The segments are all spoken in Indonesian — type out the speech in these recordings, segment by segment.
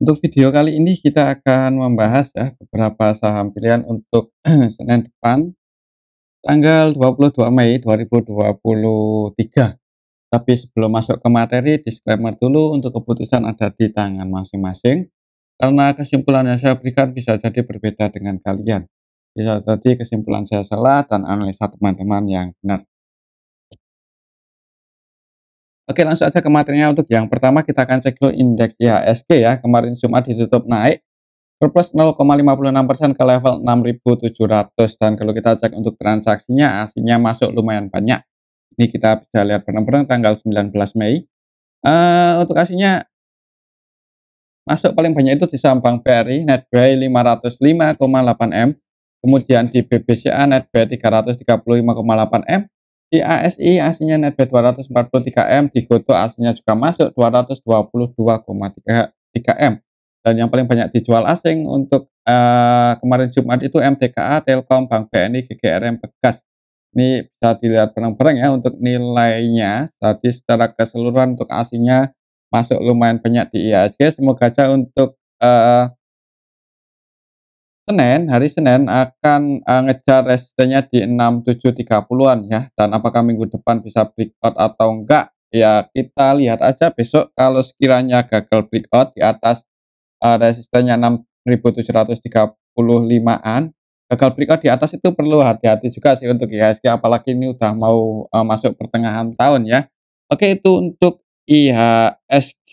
Untuk video kali ini kita akan membahas ya beberapa saham pilihan untuk Senin depan tanggal 22 Mei 2023. Tapi sebelum masuk ke materi, disclaimer dulu untuk keputusan ada di tangan masing-masing. Karena kesimpulan yang saya berikan bisa jadi berbeda dengan kalian. Bisa jadi kesimpulan saya salah dan analisa teman-teman yang benar. Oke, langsung aja ke materinya. Untuk yang pertama kita akan cek dulu indeks IHSG ya. Kemarin Jumat ditutup naik surplus 0,56% ke level 6.700, dan kalau kita cek untuk transaksinya aslinya masuk lumayan banyak. Ini kita bisa lihat bareng-bareng tanggal 19 Mei. Untuk aslinya masuk paling banyak itu di saham Bank BRI netbuy 505,8 M, kemudian di BBCA netbuy 335,8 M, di ASI aslinya netbuy 243 M, di GoTo aslinya juga masuk 222,3 M. Dan yang paling banyak dijual asing untuk kemarin Jumat itu MTKA, Telkom, Bank BNI, GGRM, Pegas. Ini bisa dilihat bareng-bareng ya untuk nilainya. Tadi secara keseluruhan untuk aslinya masuk lumayan banyak di IHSG. Semoga aja untuk hari Senin akan ngejar resistennya di 6730-an ya. Dan apakah minggu depan bisa breakout atau enggak? Ya kita lihat aja besok, kalau sekiranya gagal breakout di atas resistennya 6.735-an, gagal breakout di atas itu perlu hati-hati juga sih untuk IHSG, apalagi ini udah mau masuk pertengahan tahun ya. Oke, itu untuk IHSG.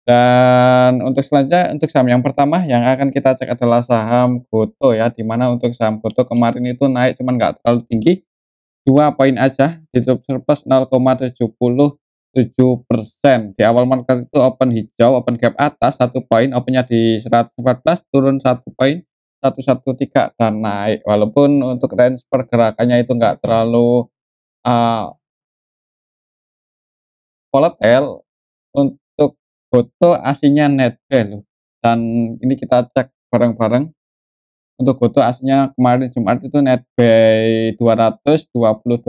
Dan untuk selanjutnya, untuk saham yang pertama yang akan kita cek adalah saham GoTo ya, di mana untuk saham GoTo kemarin itu naik cuman nggak terlalu tinggi, 2 poin aja, ditutup surplus 0,77%. Di awal market itu open hijau, open gap atas 1 poin, opennya di 114, turun 1 poin, 113, dan naik. Walaupun untuk range pergerakannya itu nggak terlalu uh, volatile, untuk GoTo aslinya netbuy loh. Dan ini kita cek bareng-bareng. Untuk GoTo aslinya kemarin Jumat itu netbuy 222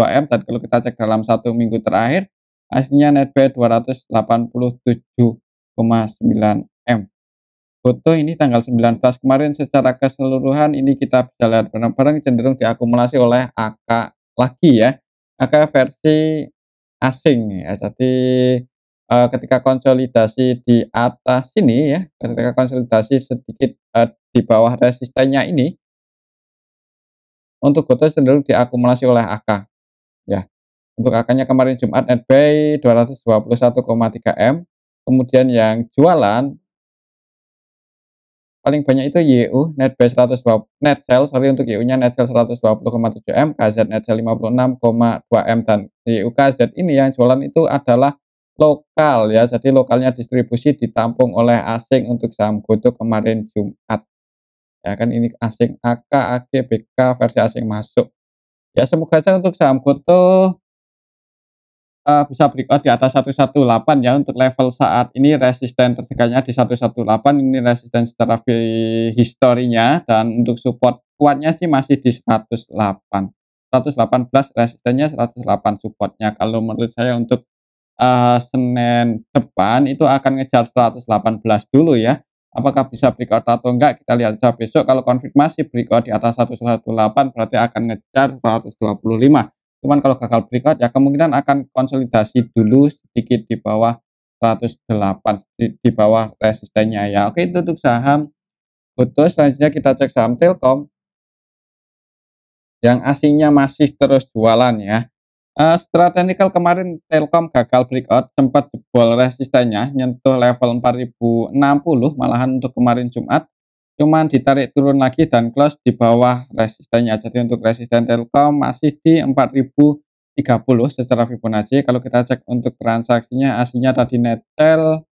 M, dan kalau kita cek dalam 1 minggu terakhir aslinya netbuy 287,9 M. GoTo ini tanggal 19 kemarin secara keseluruhan ini kita bisa lihat bareng-bareng cenderung diakumulasi oleh AK lagi ya. AK versi asing ya. Jadi ketika konsolidasi di atas ini ya, ketika konsolidasi sedikit di bawah resistennya ini, untuk GoTo cenderung diakumulasi oleh AK ya. Untuk AK-nya kemarin Jumat netbuy 221,3 M. Kemudian yang jualan paling banyak itu YU netbuy 120, net sell sorry, untuk YU-nya net sell 120,7 M, KZ net sell 56,2 M, dan YU KZ ini yang jualan itu adalah lokal ya. Jadi lokalnya distribusi ditampung oleh asing untuk saham GoTo kemarin Jumat. Ya kan, ini asing AK, AG, BK versi asing masuk. Ya semoga saja untuk saham GoTo bisa breakout di atas 118 ya. Untuk level saat ini resisten terdekatnya di 118, ini resisten secara historinya, dan untuk support kuatnya sih masih di 108. 118 resistennya, 108 supportnya. Kalau menurut saya untuk Senin depan itu akan ngejar 118 dulu ya. Apakah bisa breakout atau enggak kita lihat aja besok. Kalau konfirmasi breakout di atas 118 berarti akan ngejar 125. Cuman kalau gagal breakout ya kemungkinan akan konsolidasi dulu sedikit di bawah 108, di bawah resistennya ya. Oke, itu untuk saham GoTo. Selanjutnya kita cek saham Telkom yang aslinya masih terus jualan ya. Secara teknikal kemarin Telkom gagal breakout, sempat jebol resistennya nyentuh level 4060 malahan untuk kemarin Jumat. Cuman ditarik turun lagi dan close di bawah resistennya. Jadi untuk resisten Telkom masih di 4030 secara Fibonacci. Kalau kita cek untuk transaksinya aslinya tadi net sell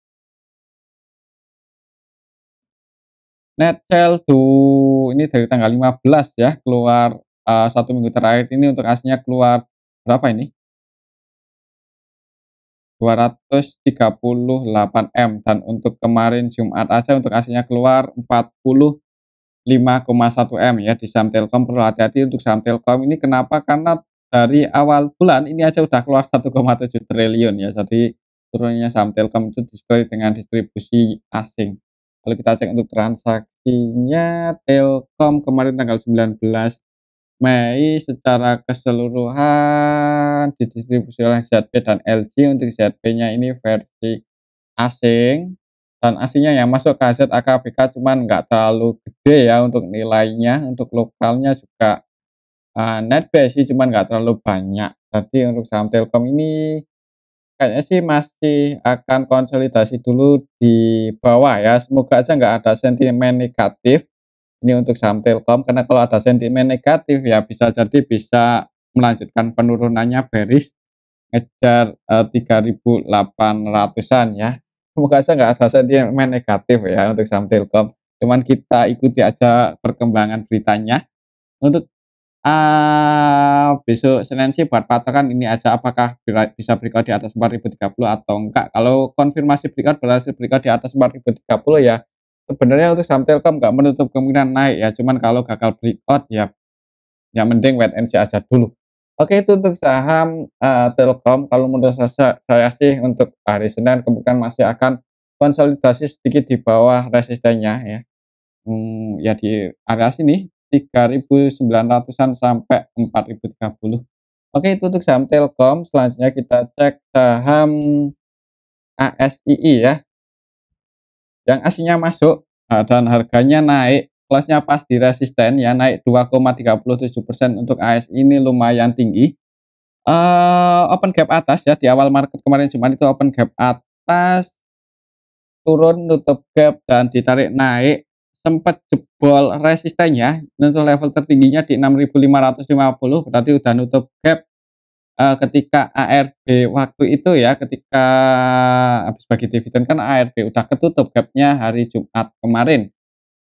tuh ini dari tanggal 15 ya, keluar 1 minggu terakhir ini untuk aslinya keluar berapa ini? 238 M, dan untuk kemarin Jumat aja untuk aslinya keluar 45,1 M ya. Di saham Telkom perlu hati-hati untuk saham Telkom ini, kenapa? Karena dari awal bulan ini aja udah keluar 1,7 triliun ya. Jadi turunnya saham Telkom itu disertai dengan distribusi asing. Kalau kita cek untuk transaksinya, Telkom kemarin tanggal 19 Mei secara keseluruhan didistribusi oleh ZP dan LG. Untuk ZP-nya ini versi asing, dan aslinya yang masuk KZ AKBK cuman nggak terlalu gede ya untuk nilainya. Untuk lokalnya juga netbase sih cuman nggak terlalu banyak. Jadi untuk saham Telkom ini kayaknya sih masih akan konsolidasi dulu di bawah ya. Semoga aja nggak ada sentimen negatif ini untuk saham Telkom, karena kalau ada sentimen negatif ya bisa jadi bisa melanjutkan penurunannya bearish ngejar 3.800-an ya. Semoga aja nggak ada sentimen negatif ya untuk saham Telkom. Cuman kita ikuti aja perkembangan beritanya. Untuk besok Senin sih buat patokan ini aja, apakah bisa breakout di atas 4.030 atau enggak. Kalau konfirmasi breakout berhasil breakout di atas 4.030 ya sebenarnya untuk saham Telkom nggak menutup kemungkinan naik ya, cuman kalau gagal breakout ya yang mending wait and see aja dulu. Oke, itu untuk saham Telkom. Kalau menurut saya sih untuk hari Senin kemungkinan masih akan konsolidasi sedikit di bawah resistennya ya. Ya di area sini 3.900-an sampai 4.030. Oke, itu untuk saham Telkom. Selanjutnya kita cek saham ASII ya, yang aslinya masuk dan harganya naik, close-nya pas di resisten ya, naik 2,37%. Untuk ASI ini lumayan tinggi. Open gap atas ya, di awal market kemarin Jumat itu open gap atas, turun nutup gap dan ditarik naik, sempat jebol resistennya, untuk level tertingginya di 6.550, berarti udah nutup gap ketika ARB waktu itu ya, ketika habis bagi dividen kan ARB udah ketutup gapnya hari Jumat kemarin.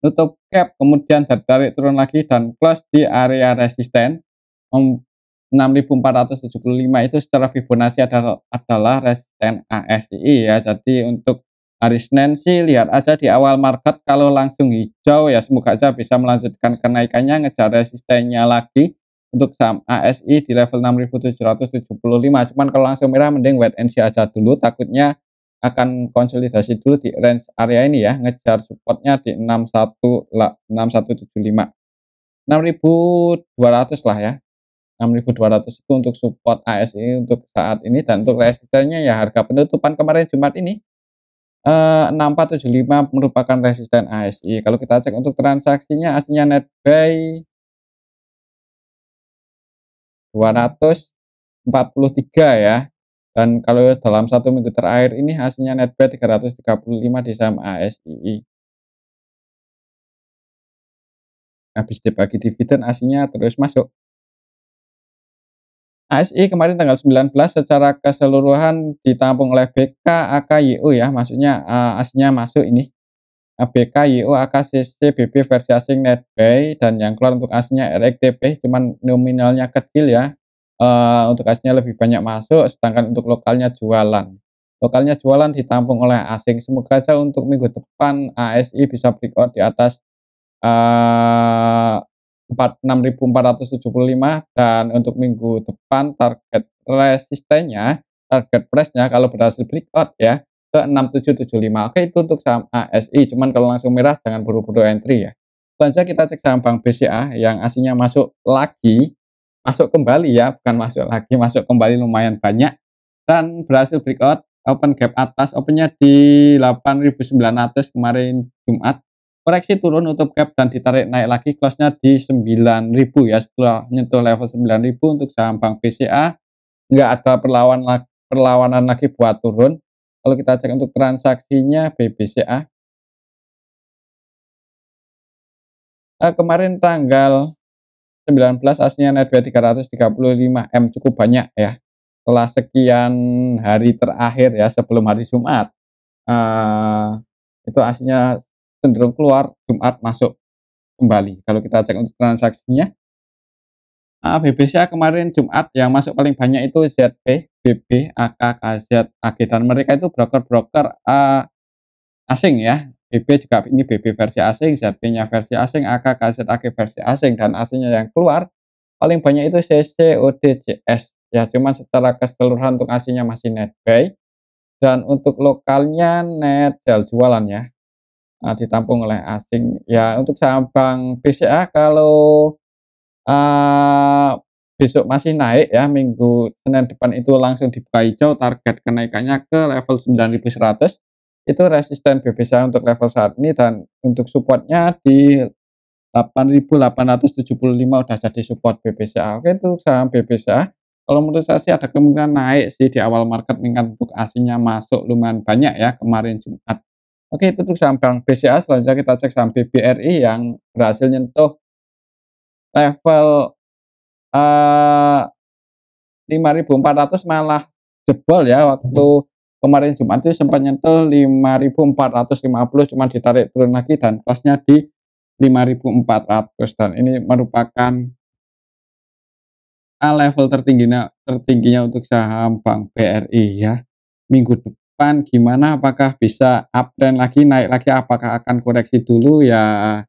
Nutup gap kemudian tertarik turun lagi dan close di area resisten 6.475, itu secara Fibonacci adalah resisten ASI ya. Jadi untuk hari Senin sih lihat aja di awal market, kalau langsung hijau ya semoga aja bisa melanjutkan kenaikannya ngejar resistennya lagi untuk saham ASI di level 6.775. Cuman kalau langsung merah mending wait and see aja dulu, takutnya akan konsolidasi dulu di range area ini ya, ngejar supportnya di 6175, 6.200 lah ya. 6.200 itu untuk support ASI untuk saat ini, dan untuk resistennya ya harga penutupan kemarin Jumat ini 6475 merupakan resisten ASI. Kalau kita cek untuk transaksinya, aslinya netbuy 243 ya. Dan kalau dalam 1 minggu terakhir ini hasilnya netbuy 335 di saham ASI. Habis dibagi dividen aslinya terus masuk. ASI kemarin tanggal 19 secara keseluruhan ditampung oleh BK, AK, YU ya, maksudnya aslinya masuk ini. BK, YU, AK, CC, BB versi asing netbuy, dan yang keluar untuk aslinya RXTP, cuman nominalnya kecil ya. Untuk aslinya lebih banyak masuk, sedangkan untuk lokalnya jualan. Lokalnya jualan ditampung oleh asing. Semoga saja untuk minggu depan ASI bisa breakout di atas 6.475, dan untuk minggu depan target resistennya, target price-nya kalau berhasil breakout ya ke 6775. Oke, itu untuk saham ASI. Cuman kalau langsung merah jangan buru-buru entry ya. Selanjutnya kita cek saham Bank BCA yang aslinya masuk lagi, masuk kembali ya, bukan masuk lagi, masuk kembali lumayan banyak dan berhasil breakout open gap atas, opennya di 8.900 kemarin Jumat. Koreksi turun nutup gap dan ditarik naik lagi, close-nya di 9.000 ya. Setelah nyentuh level 9.000 untuk saham Bank BCA nggak ada perlawanan lagi buat turun. Kalau kita cek untuk transaksinya BBCA kemarin tanggal 19 aslinya netbuy 335 M, cukup banyak ya. Setelah sekian hari terakhir ya sebelum hari Jumat, itu aslinya cenderung keluar, Jumat masuk kembali. Kalau kita cek untuk transaksinya, BBCA kemarin Jumat yang masuk paling banyak itu ZP, BB, AK, KZ, AG, dan mereka itu broker-broker asing ya. BB juga ini BB versi asing, ZP-nya versi asing, AK, KZ, AG versi asing, dan aslinya yang keluar paling banyak itu CC, ODJS ya. Cuman secara keseluruhan untuk aslinya masih netbuy, dan untuk lokalnya net jualan ya. ditampung oleh asing. Ya untuk saham Bank BCA kalau Eee, besok masih naik ya, minggu Senin depan itu langsung dibuka hijau, target kenaikannya ke level 9.100, itu resisten BBCA untuk level saat ini dan untuk supportnya di 8.875 udah jadi support BBCA. Oke itu saham BBCA, kalau menurut saya sih ada kemungkinan naik sih di awal market mengingat untuk asingnya masuk lumayan banyak ya kemarin Jumat. Oke itu untuk saham Bank BCA, selanjutnya kita cek saham BBRI yang berhasil nyentuh level Eee, 5.400 malah jebol ya waktu kemarin Jumat itu sempat nyentuh 5.450 cuman ditarik turun lagi dan close-nya di 5.400 dan ini merupakan, level tertingginya untuk saham Bank BRI ya. Minggu depan gimana? Apakah bisa uptrend lagi, naik lagi, apakah akan koreksi dulu? Ya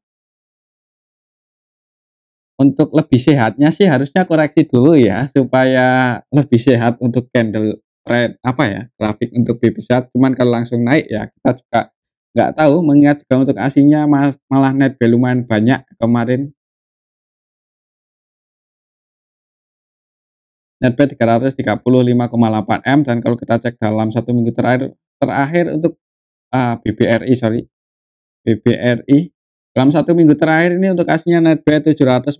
untuk lebih sehatnya sih harusnya koreksi dulu ya, supaya lebih sehat untuk candle trend apa ya, grafik untuk BPSA. Cuman kalau langsung naik ya kita juga nggak tahu, mengingat juga untuk asingnya malah net value lumayan banyak kemarin, netbuy 335,8 M dan kalau kita cek dalam 1 minggu terakhir terakhir untuk, BBRI sorry, BBRI dalam 1 minggu terakhir ini untuk aslinya netbuy 744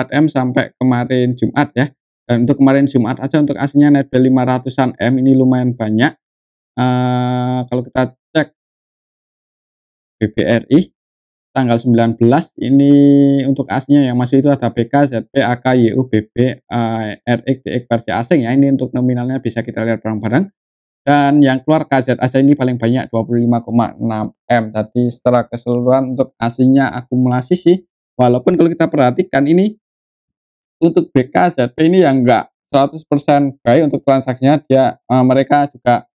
M sampai kemarin Jumat ya. Dan untuk kemarin Jumat aja untuk aslinya netbuy 500-an M ini lumayan banyak. Kalau kita cek BBRI tanggal 19 ini untuk aslinya yang masuk itu ada BK, ZP, AK, YU, BB, RX, DX versi asing ya. Ini untuk nominalnya bisa kita lihat bareng-bareng. Dan yang keluar KZ aja ini paling banyak 25,6 M. Jadi secara keseluruhan untuk aslinya akumulasi sih, walaupun kalau kita perhatikan ini untuk BKZP ini yang enggak 100% baik untuk transaksinya dia mereka juga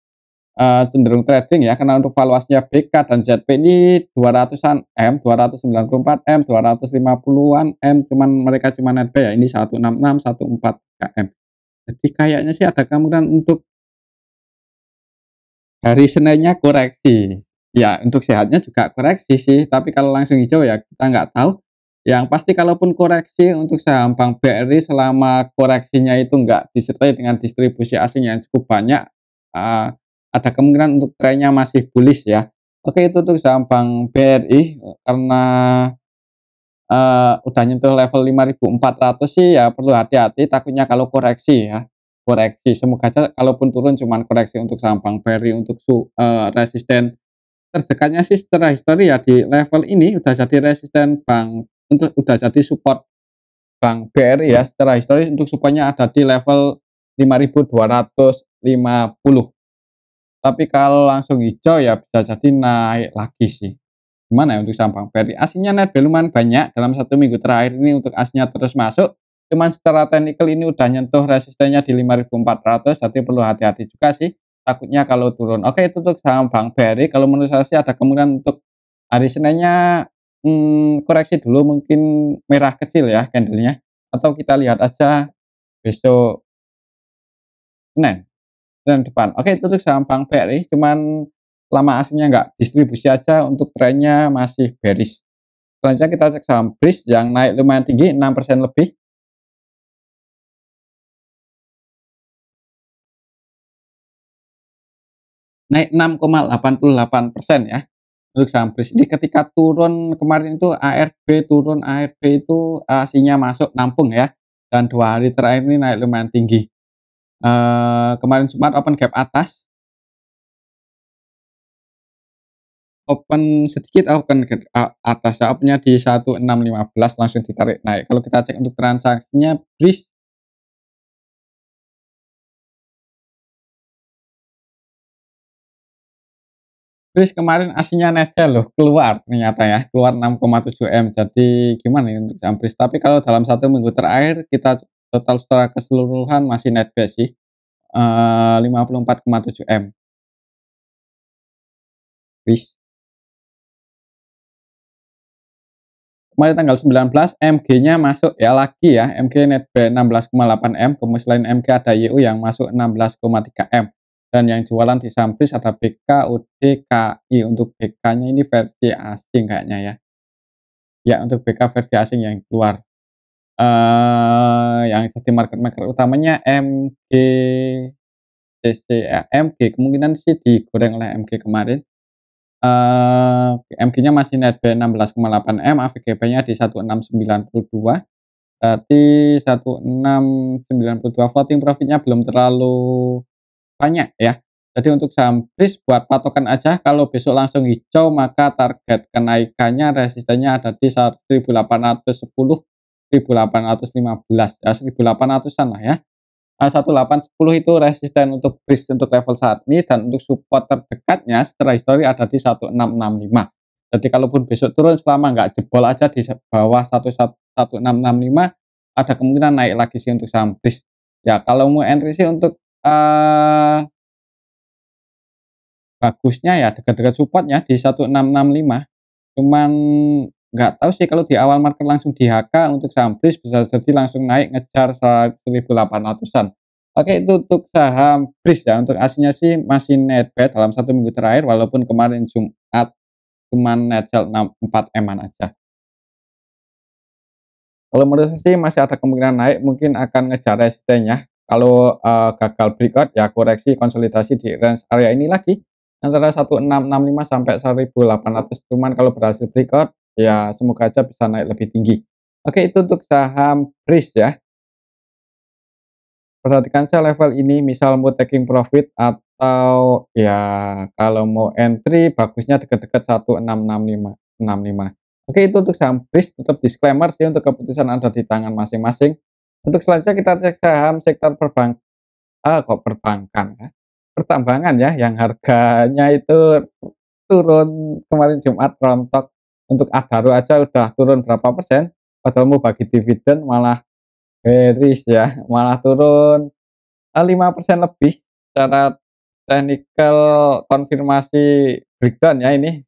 cenderung trading ya karena untuk valuasinya BK dan ZP ini 200-an M, 294 M, 250-an M, cuman mereka cuma net buy ya ini 166, 143 M. Jadi kayaknya sih ada kemungkinan untuk hari Seninnya koreksi. Ya, untuk sehatnya juga koreksi sih, tapi kalau langsung hijau ya kita nggak tahu. Yang pasti kalaupun koreksi untuk saham Bank BRI selama koreksinya itu nggak disertai dengan distribusi asing yang cukup banyak, eee, ada kemungkinan untuk trennya masih bullish ya. Oke itu untuk saham Bank BRI, karena udah nyentuh level 5.400 sih ya perlu hati-hati takutnya kalau koreksi ya, koreksi. Semoga aja kalaupun turun cuman koreksi untuk saham Bank BRI untuk resisten terdekatnya sih secara histori ya di level ini udah jadi resisten bank untuk udah jadi support Bank BRI ya secara historis untuk supportnya ada di level 5.250. Tapi kalau langsung hijau ya bisa jadi naik lagi sih. Gimana ya untuk saham Bank BRI? Aslinya net lumayan banyak dalam 1 minggu terakhir ini untuk aslinya terus masuk. Cuman secara teknikal ini udah nyentuh resistennya di 5.400 jadi perlu hati-hati juga sih. Takutnya kalau turun. Oke itu untuk saham Bank BRI. Kalau menurut saya sih ada kemungkinan untuk hari Seninnya koreksi dulu mungkin merah kecil ya candlenya. Atau kita lihat aja besok Senin. Senin depan. Oke, itu untuk saham Bank BRI, cuman lama aslinya nggak distribusi aja untuk trennya masih bearish. Selanjutnya kita cek saham BRIS yang naik lumayan tinggi 6% lebih, naik 6,88% ya. Untuk saham BRIS ini ketika turun kemarin itu ARB turun, ARB itu aslinya masuk nampung ya. Dan 2 hari terakhir ini naik lumayan tinggi. Kemarin Jumat open gap atas, open sedikit open ke atas ya, opennya di 1615 langsung ditarik naik. Kalau kita cek untuk transaksinya BRIS kemarin aslinya netnya loh keluar ternyata ya, keluar 6,7 M. Jadi gimana ini untuk saham BRIS? Tapi kalau dalam 1 minggu terakhir kita total secara keseluruhan masih net base sih, 54,7 M BRIS. Kemarin tanggal 19 MG-nya masuk ya lagi ya, MG netbuy 16,8 M, kemudian selain MG ada YU yang masuk 16,3 M. Dan yang jualan di Sambris ada BK, UD, KI. Untuk BK-nya ini versi asing kayaknya ya. Ya, untuk BK versi asing yang keluar. Yang jadi market maker utamanya MGCC ya, MG kemungkinan sih digoreng oleh MG kemarin. MG-nya masih netb 16,8 M, AVGP-nya di 1692. Berarti 1692 floating profit-nya belum terlalu banyak ya. Jadi untuk saham BRIS buat patokan aja, kalau besok langsung hijau maka target kenaikannya resistennya ada di 1810, 1815 ya, 1800-an lah ya. 1810 itu resisten untuk BRIS untuk level saat ini, dan untuk support terdekatnya secara histori ada di 1665. Jadi kalaupun besok turun selama nggak jebol aja di bawah 1665, ada kemungkinan naik lagi sih untuk saham BRIS. Ya kalau mau entry sih untuk bagusnya ya dekat-dekat supportnya di 1665. Cuman nggak tahu sih kalau di awal market langsung di HK untuk saham BRIS bisa jadi langsung naik ngejar 1800-an. Oke, itu untuk saham BRIS ya. Untuk aslinya sih masih net bad dalam 1 minggu terakhir, walaupun kemarin Jumat cuman net sell 4M-an aja. Kalau menurut saya sih masih ada kemungkinan naik, mungkin akan ngejar resistennya. Kalau gagal breakout ya koreksi konsolidasi di range area ini lagi antara 1665 sampai 1800. Cuman kalau berhasil breakout ya semoga aja bisa naik lebih tinggi. Oke, itu untuk saham BRIS ya. Perhatikan saja level ini, misal mau taking profit atau ya kalau mau entry bagusnya dekat-dekat 1665. Oke, itu untuk saham BRIS. Tetap disclaimer sih, untuk keputusan ada di tangan masing-masing. Untuk selanjutnya kita cek saham sektor perbankan ya. Pertambangan ya, yang harganya itu turun kemarin Jumat rontok. Untuk Adaro aja udah turun berapa persen, padahal mau bagi dividen malah bearish ya, malah turun 5% lebih. Secara technical konfirmasi breakdown ya, ini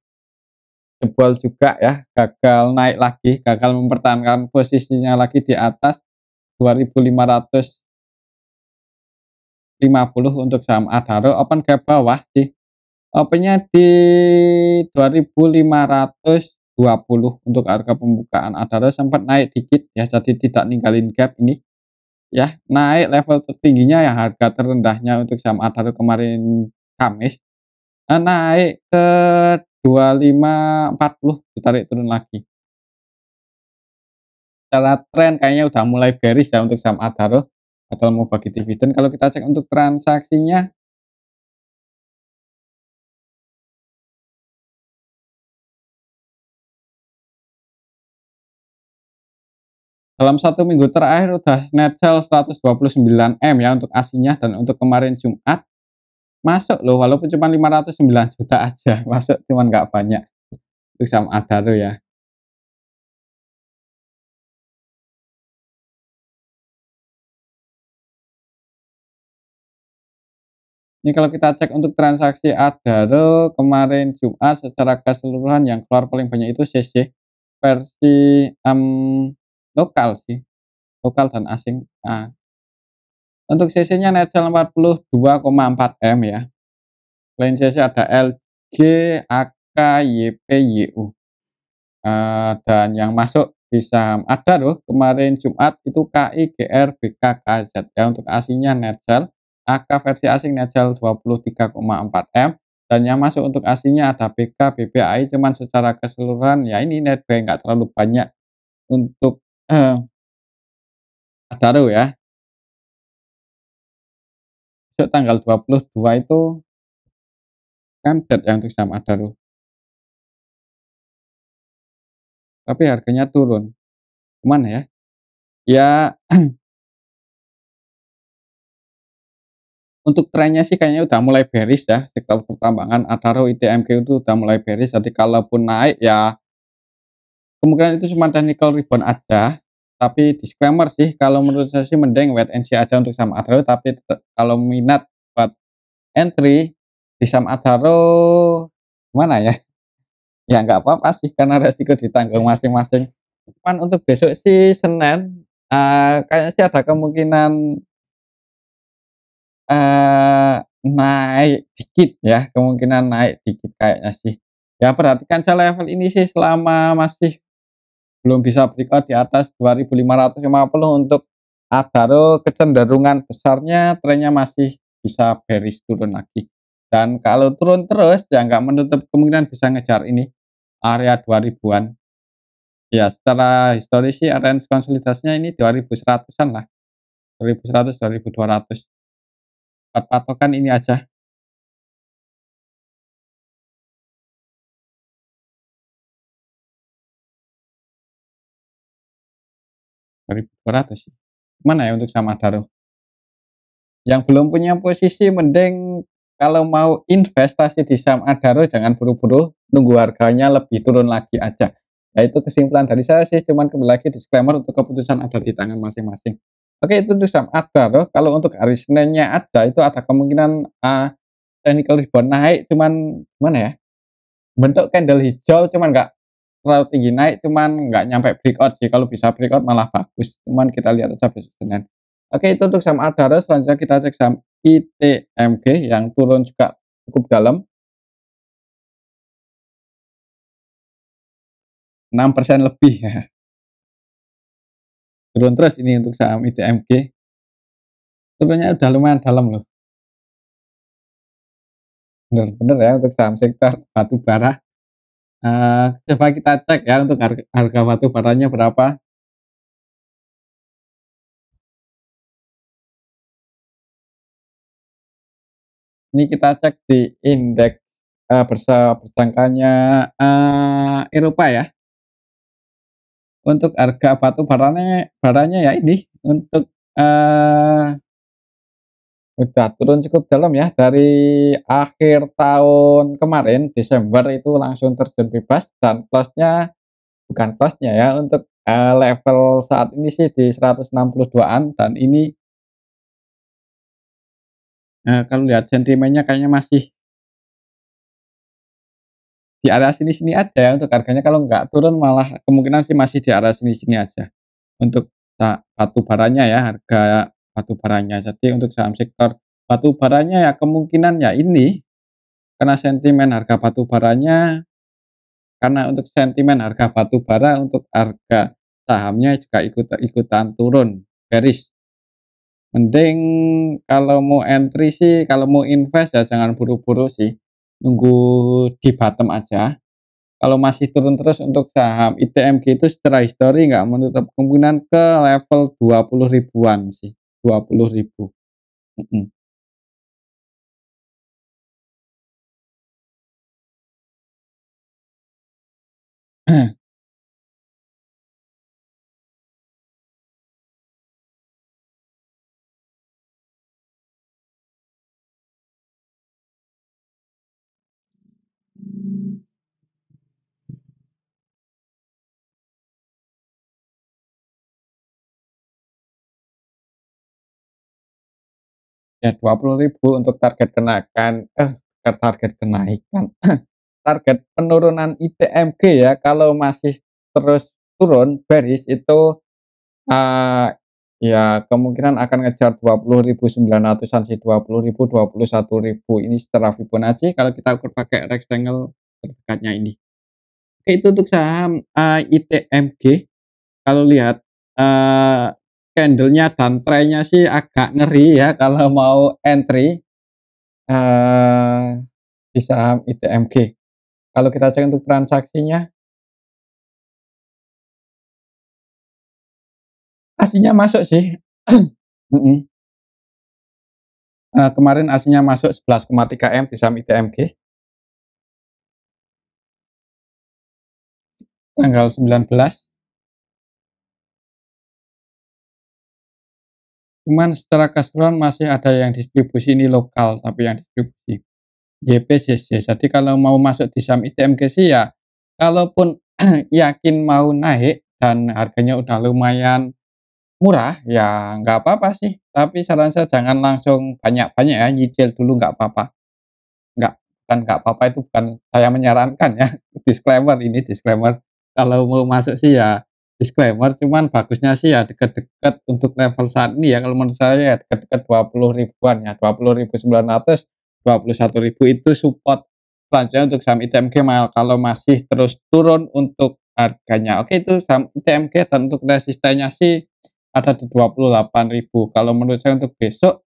jebol juga ya, gagal naik lagi, gagal mempertahankan posisinya lagi di atas 2550 untuk saham Adaro. Open gap bawah sih, opennya di 2520 untuk harga pembukaan. Adaro sempat naik dikit ya, jadi tidak ninggalin gap ini ya, naik level tertingginya ya, harga terendahnya untuk saham Adaro kemarin Kamis naik ke 2540, ditarik turun lagi. Secara tren kayaknya udah mulai bearish ya untuk saham Adaro, atau mau bagi dividen. Kalau kita cek untuk transaksinya dalam 1 minggu terakhir udah net sell 129M ya untuk aslinya, dan untuk kemarin Jumat masuk loh, walaupun cuma 509 juta aja, masuk cuman nggak banyak untuk saham Adaro ya. Ini kalau kita cek untuk transaksi Adaro kemarin Jumat secara keseluruhan yang keluar paling banyak itu CC versi lokal sih, lokal dan asing. Nah, untuk CC-nya net sell 42,4M ya. Selain CC ada LG, AK, YP, YU. Dan yang masuk di saham Adaro kemarin Jumat itu KI, GR, BK, KZ ya. Untuk asingnya net sell, AK versi asing net sell 23,4M, dan yang masuk untuk asingnya ada BK, BBAI. Cuman secara keseluruhan ya ini net buy nggak terlalu banyak untuk Adaro ya. Besok tanggal 22 itu kan dead yang untuk saham Adaro, tapi harganya turun. Kemana ya? Ya, untuk trennya sih kayaknya udah mulai bearish ya, sektor pertambangan Adaro, ITMG itu udah mulai bearish. Jadi kalaupun naik ya kemungkinan itu cuma technical rebound aja. Tapi disclaimer sih, kalau menurut saya sih mending wait and see aja untuk saham Adaro. Tapi kalau minat buat entry di saham Adaro gimana ya? Ya nggak apa-apa sih, karena resiko ditanggung masing-masing. Cuman untuk besok sih Senin, kayaknya sih ada kemungkinan naik dikit ya, kemungkinan naik dikit kayaknya sih. Ya perhatikan aja level ini sih selama masih belum bisa breakout di atas 2.550 untuk Adaro kecenderungan besarnya trennya masih bisa bearish turun lagi. Dan kalau turun terus ya nggak menutup kemungkinan bisa ngejar ini area 2000-an. Ya secara historis sih range konsolidasinya ini 2100-an lah. 2100, 2200. Buat patokan ini aja. 2200 sih. Mana ya untuk sama Adaro? Yang belum punya posisi mending kalau mau investasi di saham Adaro jangan buru-buru, nunggu harganya lebih turun lagi aja. Nah itu kesimpulan dari saya sih, cuman kembali lagi disclaimer untuk keputusan ada di tangan masing-masing. Oke itu untuk saham Adaro, kalau untuk hari Seninnya ada itu ada kemungkinan technical rebound naik, cuman gimana ya, bentuk candle hijau cuman nggak terlalu tinggi naik, cuman nggak nyampe breakout sih, kalau bisa breakout malah bagus, cuman kita lihat aja besok Senin. Oke itu untuk saham Adaro, selanjutnya kita cek saham ITMG yang turun juga cukup dalam, 6% lebih ya, turun terus ini untuk saham ITMG, turunnya udah lumayan dalam loh, bener-bener ya untuk saham sektor batu bara. Coba kita cek ya untuk harga batu baranya berapa. Ini kita cek di indeks bursa perbankannya Eropa ya. Untuk harga batu baranya ya ini untuk udah turun cukup dalam ya dari akhir tahun kemarin Desember itu langsung terjun bebas dan close-nya bukan close-nya ya untuk level saat ini sih di 162-an dan ini kalau lihat sentimennya kayaknya masih di area sini-sini aja ya untuk harganya, kalau nggak turun malah kemungkinan sih masih di area sini-sini aja untuk batu baranya ya, harga batu baranya. Jadi untuk saham sektor batu baranya ya kemungkinan ya ini karena sentimen harga batu baranya, karena untuk sentimen harga batu bara untuk harga sahamnya juga ikutan turun bearish. Mending kalau mau entry sih, kalau mau invest ya jangan buru-buru sih, nunggu di bottom aja. Kalau masih turun terus untuk saham ITMG itu secara histori nggak menutup kemungkinan ke level 20 ribuan sih, 20.000. Mhm. Ya 20.000 untuk target kenaikan, target penurunan ITMG ya kalau masih terus turun bearish itu, eee, ya kemungkinan akan ngejar 20.900-an sih, 20.000, 21.000 ini secara Fibonacci kalau kita ukur pakai rectangle terdekatnya ini. Oke itu untuk saham, ITMG kalau lihat, candle-nya dan trennya sih agak ngeri ya kalau mau entry, eee, di saham ITMG. Kalau kita cek untuk transaksinya, aslinya masuk sih. Mhm, kemarin aslinya masuk 11,3 M di saham ITMG, tanggal 19, cuman secara keseluruhan masih ada yang distribusi ini lokal, tapi yang distribusi YPCC. Jadi kalau mau masuk di saham ITMG sih ya, kalaupun yakin mau naik dan harganya udah lumayan murah, ya nggak apa-apa sih. Tapi saran saya jangan langsung banyak-banyak ya, nyicil dulu nggak apa-apa. Bukan nggak apa-apa itu bukan saya menyarankan ya, disclaimer ini disclaimer. Kalau mau masuk sih ya disclaimer, cuman bagusnya sih ya deket-deket untuk level saat ini ya, kalau menurut saya ya deket-deket 20 ribuan ya, 20.900 21.000 itu support selanjutnya untuk saham ITMG kalau masih terus turun untuk harganya. Oke, itu saham ITMG, dan untuk resistennya sih ada di 28.000. Kalau menurut saya untuk besok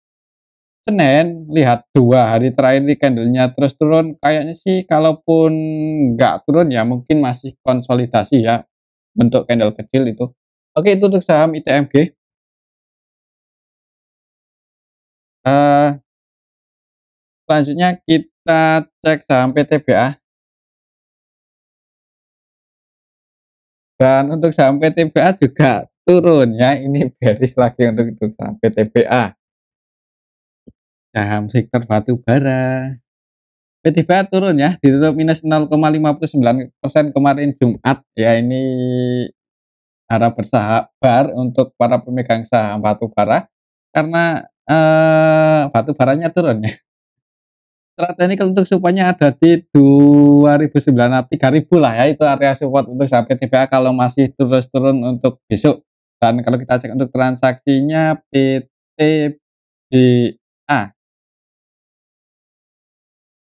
Senin, lihat 2 hari terakhir di candlenya terus turun, kayaknya sih kalaupun nggak turun ya mungkin masih konsolidasi ya, bentuk candle kecil itu. Oke, itu untuk saham ITMG. Eee, Selanjutnya kita cek saham PTBA, dan untuk saham PTBA juga turun ya, ini bearish lagi untuk saham PTBA, saham sektor batu bara. PTBA turun ya, ditutup minus 0,59% kemarin Jumat ya, ini harap bersabar untuk para pemegang saham batu bara karena, batu baranya turun ya. Secara teknikal untuk support-nya ada di 3.000 lah ya, itu area support untuk saham PTBA kalau masih terus turun untuk besok. Dan kalau kita cek untuk transaksinya PTBA,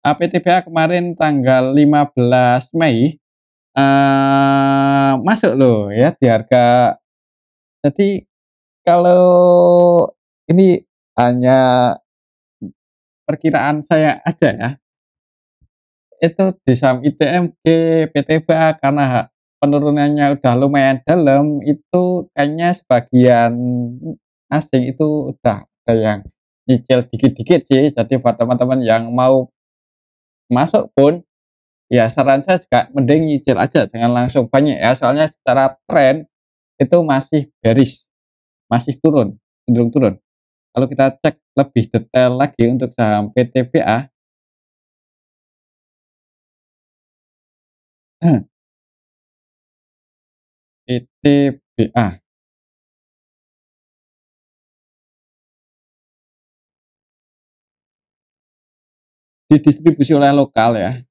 PTBA kemarin tanggal 15 Mei, masuk loh ya di harga, jadi kalau ini hanya perkiraan saya aja ya, itu di saham ITMG, PTBA karena penurunannya udah lumayan dalam, itu kayaknya sebagian asing itu udah ada yang nyicil dikit-dikit sih. Jadi buat teman-teman yang mau masuk pun, ya saran saya juga mending nyicil aja, jangan langsung banyak ya, soalnya secara tren itu masih bearish, masih turun, cenderung turun. Kalau kita cek lebih detail lagi untuk saham PTBA, PTBA didistribusi oleh lokal ya.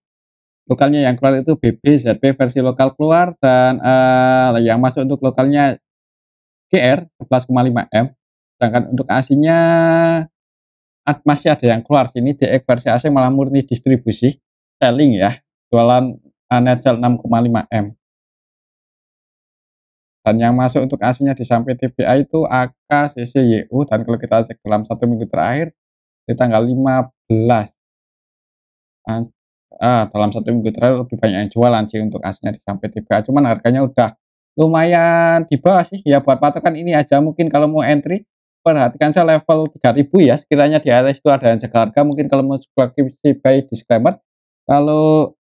Lokalnya yang keluar itu BB, ZB versi lokal keluar, dan yang masuk untuk lokalnya GR 11,5 M. Sedangkan untuk aslinya masih ada yang keluar sini, DX versi asing malah murni distribusi, selling ya, jualan net sell 6,5 M. Dan yang masuk untuk aslinya di saham PTBA itu AK, CCYU, dan kalau kita cek dalam 1 minggu terakhir di tanggal 15, dalam 1 minggu terakhir lebih banyak yang jualan sih untuk aslinya di saham PTBA, cuman harganya udah lumayan di bawah sih ya, buat patokan ini aja mungkin kalau mau entry, perhatikan saya level 3.000 ya, sekiranya di area itu ada yang jaga harga, mungkin kalau mau posisi buy disclaimer, kalau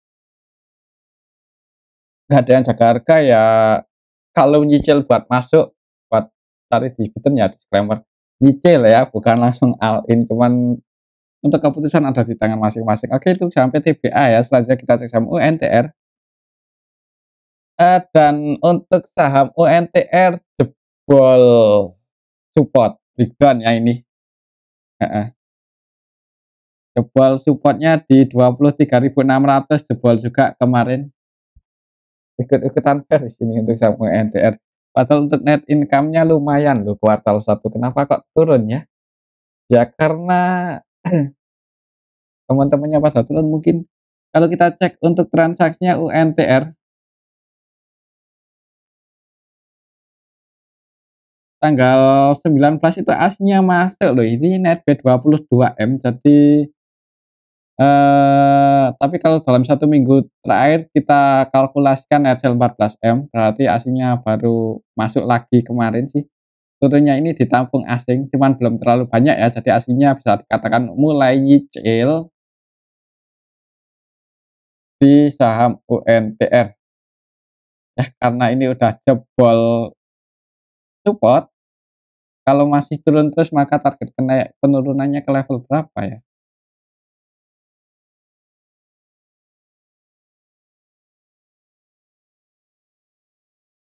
nggak ada yang jaga harga ya, kalau nyicil buat masuk, buat cari dividen ya disclaimer, nyicil ya, bukan langsung all in, cuman untuk keputusan ada di tangan masing-masing. Oke, itu saham PTBA ya, selanjutnya kita cek saham UNTR. Dan untuk saham UNTR jebol support, breakdown ya ini, heeh, jebol supportnya di 23.600, jebol juga kemarin, ikut-ikutan fair di sini untuk saham UNTR. Padahal untuk net income-nya lumayan loh kuartal 1, kenapa kok turun ya? Ya karena teman-temannya pada turun mungkin. Kalau kita cek untuk transaksinya UNTR tanggal 19 itu aslinya masuk loh, ini net B 22 M, jadi tapi kalau dalam 1 minggu terakhir kita kalkulasikan net sell 14 M, berarti aslinya baru masuk lagi kemarin sih. Turunnya ini ditampung asing, cuman belum terlalu banyak ya, jadi aslinya bisa dikatakan mulai nyicil di saham UNTR. Ya karena ini udah jebol support, kalau masih turun terus maka target penurunannya ke level berapa ya?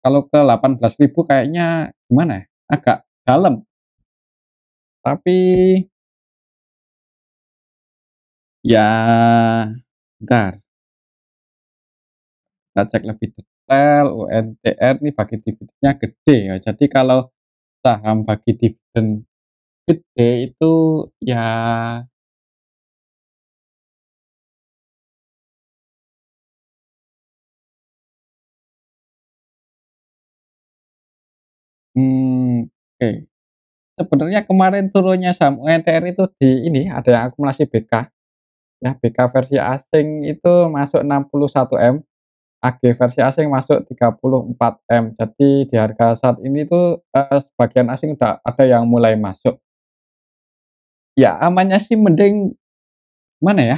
Kalau ke 18.000 kayaknya gimana ya, agak dalam, tapi ya bentar, kita cek lebih detail. UNTR nih bagi dividennya gede ya, jadi kalau saham bagi dividen gede itu ya Oke. Sebenarnya kemarin turunnya saham UNTR itu di ini, ada yang akumulasi BK, ya BK versi asing itu masuk 61 M, AG versi asing masuk 34 M. Jadi di harga saat ini tuh, sebagian asing udah ada yang mulai masuk. Ya amannya sih mending mana ya,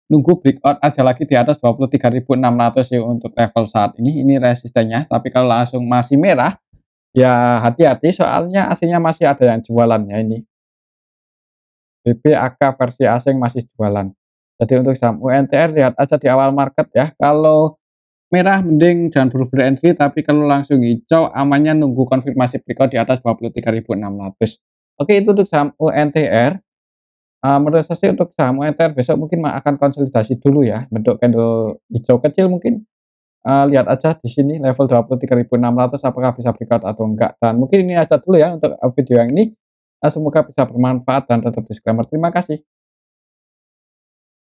nunggu breakout aja lagi di atas 23.600 sih untuk level saat ini resistennya. Tapi kalau langsung masih merah, ya hati-hati soalnya aslinya masih ada yang jualan ya ini. BBAK versi asing masih jualan. Jadi untuk saham UNTR lihat aja di awal market ya. Kalau merah mending jangan buru-buru entry, tapi kalau langsung hijau amannya nunggu konfirmasi breakout di atas 23.600. Oke, itu untuk saham UNTR. Menurut saya sih untuk saham UNTR besok mungkin akan konsolidasi dulu ya, bentuk candle hijau kecil mungkin. Lihat aja di sini level 23.600 apakah bisa breakout atau enggak. Dan mungkin ini aja dulu ya untuk video yang ini. Semoga bisa bermanfaat dan tetap disclaimer. Terima kasih.